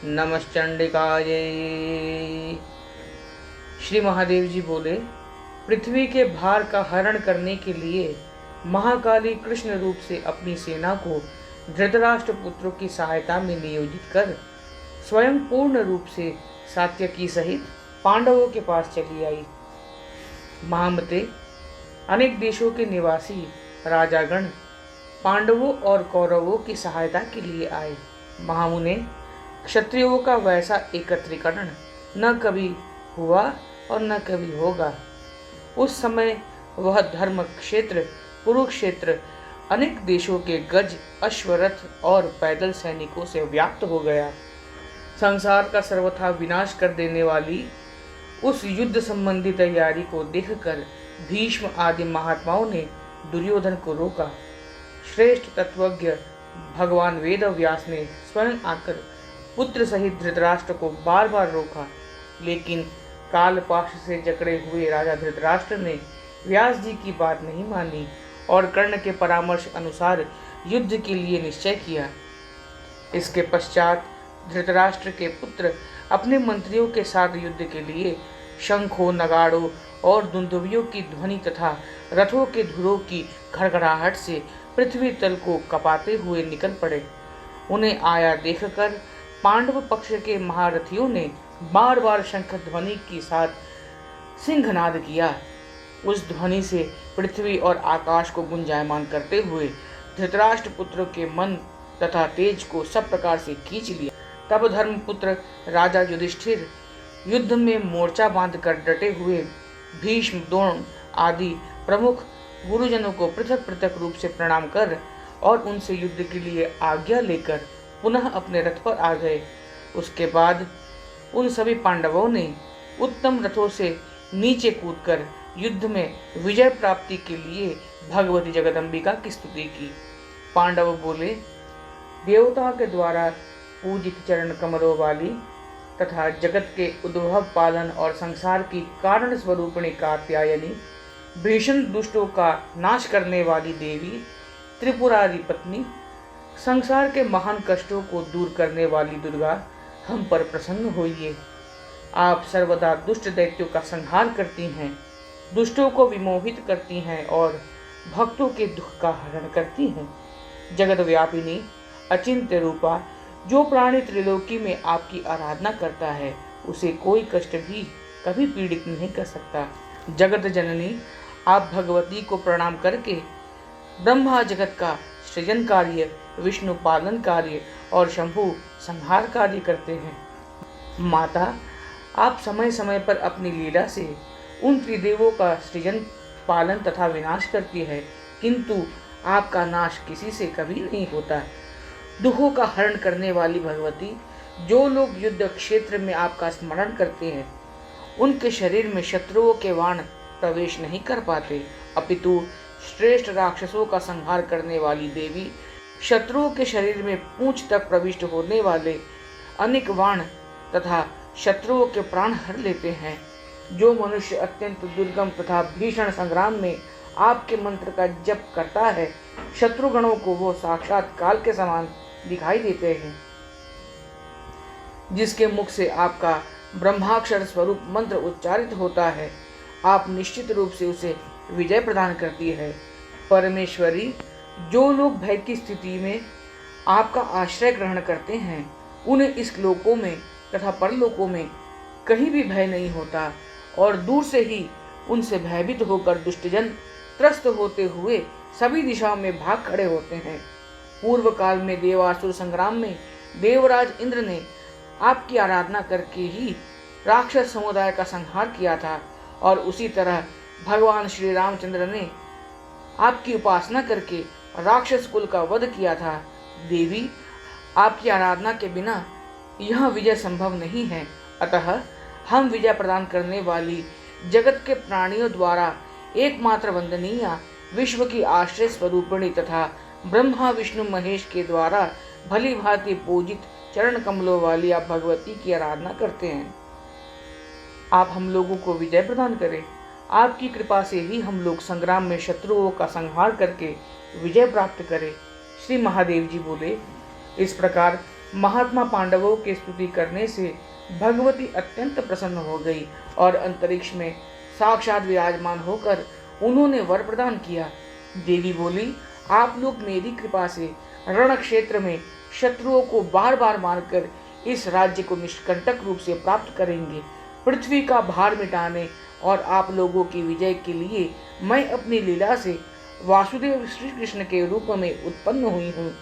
नमश्चंडिकायै। श्री महादेव जी बोले, पृथ्वी के भार का हरण करने के लिए महाकाली कृष्ण रूप से अपनी सेना को धृतराष्ट्र पुत्रों की सहायता में नियोजित कर स्वयं पूर्ण रूप से सात्यकी सहित पांडवों के पास चली आई। महामते, अनेक देशों के निवासी राजागण पांडवों और कौरवों की सहायता के लिए आए। महामुने, क्षत्रियों का वैसा एकत्रीकरण न कभी हुआ और न कभी होगा। उस समय वह धर्म क्षेत्र कुरुक्षेत्र अनेक देशों के गज, अश्वरथ और पैदल सैनिकों से व्याप्त हो गया। संसार का सर्वथा विनाश कर देने वाली उस युद्ध संबंधी तैयारी को देखकर भीष्म आदि महात्माओं ने दुर्योधन को रोका। श्रेष्ठ तत्वज्ञ भगवान वेद व्यास ने स्वयं आकर पुत्र सहित धृतराष्ट्र को बार बार रोका, लेकिन कालपाश से जकड़े हुए राजा धृतराष्ट्र ने व्यास जी की बात नहीं मानी और कर्ण के परामर्श अनुसार युद्ध के लिए निश्चय किया। इसके पश्चात धृतराष्ट्र के पुत्र अपने मंत्रियों के साथ युद्ध के लिए शंखों, नगाड़ों और दुंदुभियों की ध्वनि तथा रथों के धुरों की खड़खड़ाहट से पृथ्वी तल को कपाते हुए निकल पड़े। उन्हें आया देखकर पांडव पक्ष के महारथियों ने बार बार शंख ध्वनि के साथ सिंहनाद किया। उस ध्वनि से पृथ्वी और आकाश को गुंजायमान करते हुए धृतराष्ट्र पुत्र के मन तथा तेज को सब प्रकार से खींच लिया। तब धर्मपुत्र राजा युधिष्ठिर युद्ध में मोर्चा बांधकर डटे हुए भीष्म, द्रोण आदि प्रमुख गुरुजनों को पृथक पृथक रूप से प्रणाम कर और उनसे युद्ध के लिए आज्ञा लेकर पुनः अपने रथ पर आ गए। उसके बाद उन सभी पांडवों ने उत्तम रथों से नीचे कूदकर युद्ध में विजय प्राप्ति के लिए भगवती जगदम्बिका की स्तुति की। पांडव बोले, देवता के द्वारा पूजित चरण कमलों वाली तथा जगत के उद्भव, पालन और संसार की कारण स्वरूपिणी कात्यायनी, भीषण दुष्टों का नाश करने वाली देवी, त्रिपुरारी पत्नी, संसार के महान कष्टों को दूर करने वाली दुर्गा, हम पर प्रसन्न होइए। आप सर्वदा दुष्ट दैत्यों का संहार करती हैं, दुष्टों को विमोहित करती हैं और भक्तों के दुख का हरण करती हैं। जगत व्यापिनी, अचिंत्य रूपा, जो प्राणी त्रिलोकी में आपकी आराधना करता है उसे कोई कष्ट भी कभी पीड़ित नहीं कर सकता। जगत जननी, आप भगवती को प्रणाम करके ब्रह्मा जगत का सृजन कार्य, विष्णु पालन कार्य और शंभु संहार कार्य करते हैं। माता, आप समय समय पर अपनी लीला से उन त्रिदेवों का सृजन, पालन तथा विनाश करती है, किंतु आपका नाश किसी से कभी नहीं होता। दुखों का हरण करने वाली भगवती, जो लोग युद्ध क्षेत्र में आपका स्मरण करते हैं उनके शरीर में शत्रुओं के बाण प्रवेश नहीं कर पाते, अपितु श्रेष्ठ राक्षसों का संहार करने वाली देवी, शत्रुओं के शरीर में पूंछ तक प्रविष्ट होने वाले अनेक बाण तथा शत्रुओं के प्राण हर लेते हैं। जो मनुष्य अत्यंत दुर्गम तथा भीषण संग्राम में आपके मंत्र का जप करता है, शत्रुगणों को वो साक्षात काल के समान दिखाई देते हैं। जिसके मुख से आपका ब्रह्माक्षर स्वरूप मंत्र उच्चारित होता है, आप निश्चित रूप से उसे विजय प्रदान करती है। परमेश्वरी, जो लोग भय की स्थिति में आपका आश्रय ग्रहण करते हैं उन्हें इस लोकों में तथा परलोकों में कहीं भी भय नहीं होता और दूर से ही उनसे भयभीत होकर दुष्टजन त्रस्त होते हुए सभी दिशाओं में भाग खड़े होते हैं। पूर्व काल में देवासुर संग्राम में देवराज इंद्र ने आपकी आराधना करके ही राक्षस समुदाय का संहार किया था और उसी तरह भगवान श्री रामचंद्र ने आपकी उपासना करके राक्षस कुल का वध किया था। देवी, आपकी आराधना के बिना यह विजय संभव नहीं है, अतः हम विजय प्रदान करने वाली जगत के प्राणियों द्वारा एकमात्र वंदनीय, विश्व की आश्रय स्वरूपिणी तथा ब्रह्मा विष्णु महेश के द्वारा भली भांति पूजित चरण कमलों वाली आप भगवती की आराधना करते हैं। आप हम लोगों को विजय प्रदान करें। आपकी कृपा से ही हम लोग संग्राम में शत्रुओं का संहार करके विजय प्राप्त करें। श्री महादेव जी बोले, इस प्रकार महात्मा पांडवों की स्तुति करने से भगवती अत्यंत प्रसन्न हो गई और अंतरिक्ष में साक्षात विराजमान होकर उन्होंने वर प्रदान किया। देवी बोली, आप लोग मेरी कृपा से रण क्षेत्र में शत्रुओं को बार बार मारकर इस राज्य को निष्कंटक रूप से प्राप्त करेंगे। पृथ्वी का भार मिटाने और आप लोगों की विजय के लिए मैं अपनी लीला से वासुदेव श्री कृष्ण के रूप में उत्पन्न हुई हूँ।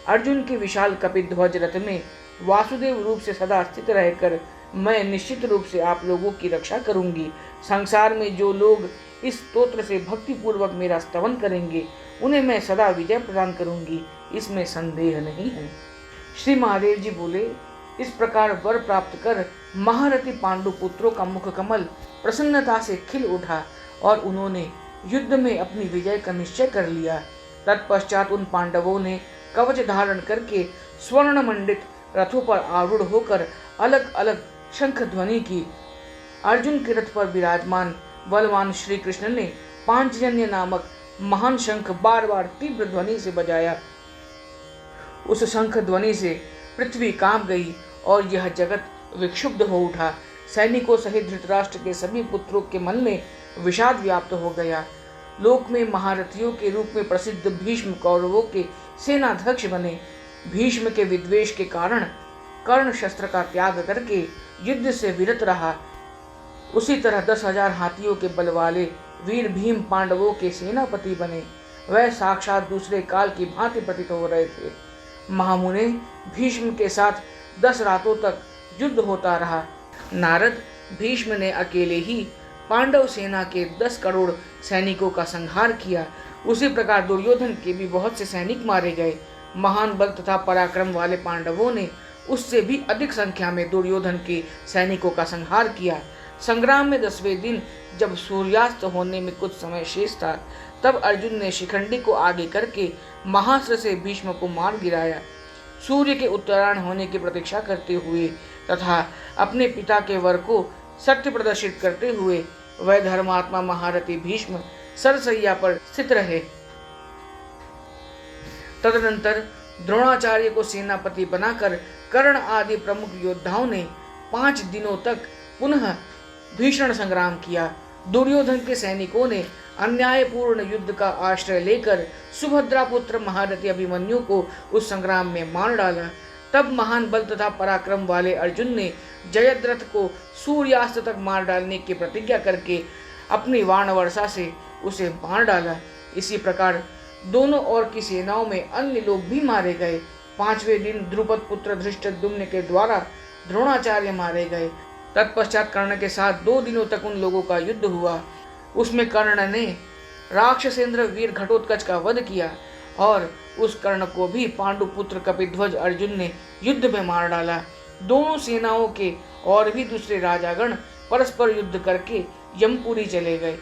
अर्जुन के विशाल कपित ध्वज रथ में वासुदेव रूप से सदा स्थित रहकर मैं निश्चित रूप से आप लोगों की रक्षा करूंगी। संसार में जो लोग इस स्तोत्र से भक्ति पूर्वक मेरा स्तवन करेंगे उन्हें मैं सदा विजय प्रदान करूंगी, इसमें संदेह नहीं है। श्री महादेव जी बोले, इस प्रकार वर प्राप्त कर महारथी पांडु पुत्रों का मुख कमल प्रसन्नता से खिल उठा और उन्होंने युद्ध में अपनी विजय का निश्चय कर लिया। तत्पश्चात उन पांडवों ने कवच धारण करके स्वर्ण मंडित रथों पर आरूढ़ होकर अलग अलग शंख ध्वनि की। अर्जुन के रथ पर विराजमान बलवान श्री कृष्ण ने पांचजन्य नामक महान शंख बार बार तीव्र ध्वनि से बजाया। उस शंख ध्वनि से पृथ्वी कांप गई और यह जगत विक्षुब्ध हो उठा। सैनिकों सहित धृतराष्ट्र के सभी पुत्रों के मन में विषाद व्याप्त हो गया। लोक में महारथियों के रूप में प्रसिद्ध भीष्म कौरवों के सेनाध्यक्ष बने। भीष्म के विद्वेष के कारण कर्ण शस्त्र का त्याग करके युद्ध से विरत रहा। उसी तरह 10,000 हाथियों के बल वाले वीर भीम पांडवों के सेनापति बने। वह साक्षात दूसरे काल की भांति प्रतीत हो रहे थे। महामुने, भीष्म के साथ 10 रातों तक युद्ध होता रहा। नारद भीष्म ने अकेले ही पांडव सेना के 10 करोड़ सैनिकों का संहार किया। उसी प्रकार दुर्योधन के भी बहुत से सैनिक मारे गए। महान बल तथा पराक्रम वाले पांडवों ने उससे भी अधिक संख्या में दुर्योधन के सैनिकों का संहार किया। संग्राम में 10वें दिन जब सूर्यास्त होने में कुछ समय शेष था, तब अर्जुन ने शिखंडी को आगे करके महास्त्र से भीष्म को मार गिराया। सूर्य के उत्तरायण होने की प्रतीक्षा करते हुए तथा अपने पिता के वर को सत्य प्रदर्शित करते हुए वह धर्मात्मा महारथी भीष्म सरसैया पर स्थित रहे। तदनंतर द्रोणाचार्य को सेनापति बनाकर कर्ण आदि प्रमुख योद्धाओं ने 5 दिनों तक पुनः भीषण संग्राम किया। दुर्योधन के सैनिकों ने अन्यायपूर्ण युद्ध का आश्रय लेकर सुभद्रा पुत्र महारथी अभिमन्यु को उस संग्राम में मार डाला। तब महान बल तथा पराक्रम वाले अर्जुन ने जयद्रथ को सूर्यास्त तक मार डालने की प्रतिज्ञा करके अपनी बाण वर्षा से उसे मार डाला। इसी प्रकार दोनों ओर की सेनाओं में अन्य लोग भी मारे गए। 5वें दिन द्रुपद पुत्र धृष्टद्युम्न के द्वारा द्रोणाचार्य मारे गए। तत्पश्चात कर्ण के साथ 2 दिनों तक उन लोगों का युद्ध हुआ। उसमें कर्ण ने राक्षसेंद्र वीर घटोत्कच का वध किया और उस कर्ण को भी पांडु पुत्र कपिध्वज अर्जुन ने युद्ध में मार डाला। दोनों सेनाओं के और भी दूसरे राजागण परस्पर युद्ध करके यमपुरी चले गए।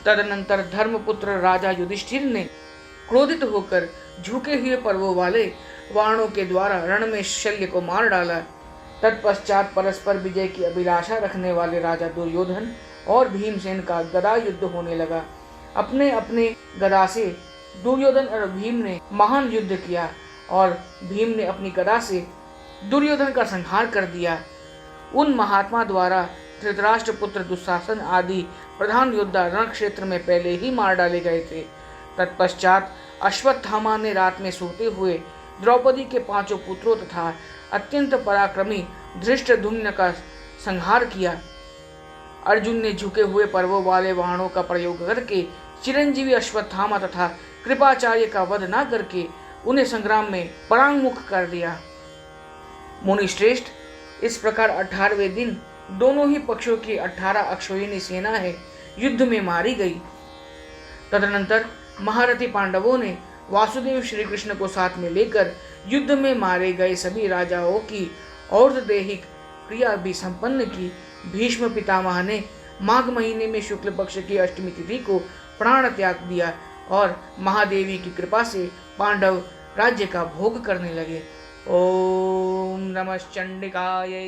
तदनंतर धर्मपुत्र राजा युधिष्ठिर ने क्रोधित होकर झुके हुए पर्वों वाले वाणों के द्वारा रण में शल्य को मार डाला। तत्पश्चात परस्पर विजय की अभिलाषा रखने वाले राजा दुर्योधन और भीमसेन का गदा युद्ध होने लगा। अपने अपने गदा से दुर्योधन और भीम ने महान युद्ध किया और भीम ने अपनी गदा से दुर्योधन का संहार कर दिया। उन महात्मा द्वारा धृतराष्ट्र पुत्र दुशासन आदि प्रधान योद्धा रण क्षेत्र में पहले ही मार डाले गए थे। तत्पश्चात अश्वत्थामा ने रात में सोते हुए द्रौपदी के 5 पुत्रों तथा अत्यंत पराक्रमी धृष्टद्युम्न का संहार किया। अर्जुन ने झुके हुए पर्वों वाले वाहनों का प्रयोग करके चिरंजीवी अश्वत्थामा तथा कृपाचार्य का वध न करके उन्हें संग्राम में परांगमुख कर दिया। मुनिश्रेष्ठ, इस प्रकार 18वें दिन दोनों ही पक्षों की 18 अक्षोहिणी सेनाएं युद्ध में मारी गई। तदनंतर महारथी पांडवों ने वासुदेव श्री कृष्ण को साथ में लेकर युद्ध में मारे गए सभी राजाओं की और्धदेहिक क्रिया भी संपन्न की। भीष्म पितामह ने माघ महीने में शुक्ल पक्ष की अष्टमी तिथि को प्राण त्याग दिया और महादेवी की कृपा से पांडव राज्य का भोग करने लगे। ओम नमः चंडिकायै।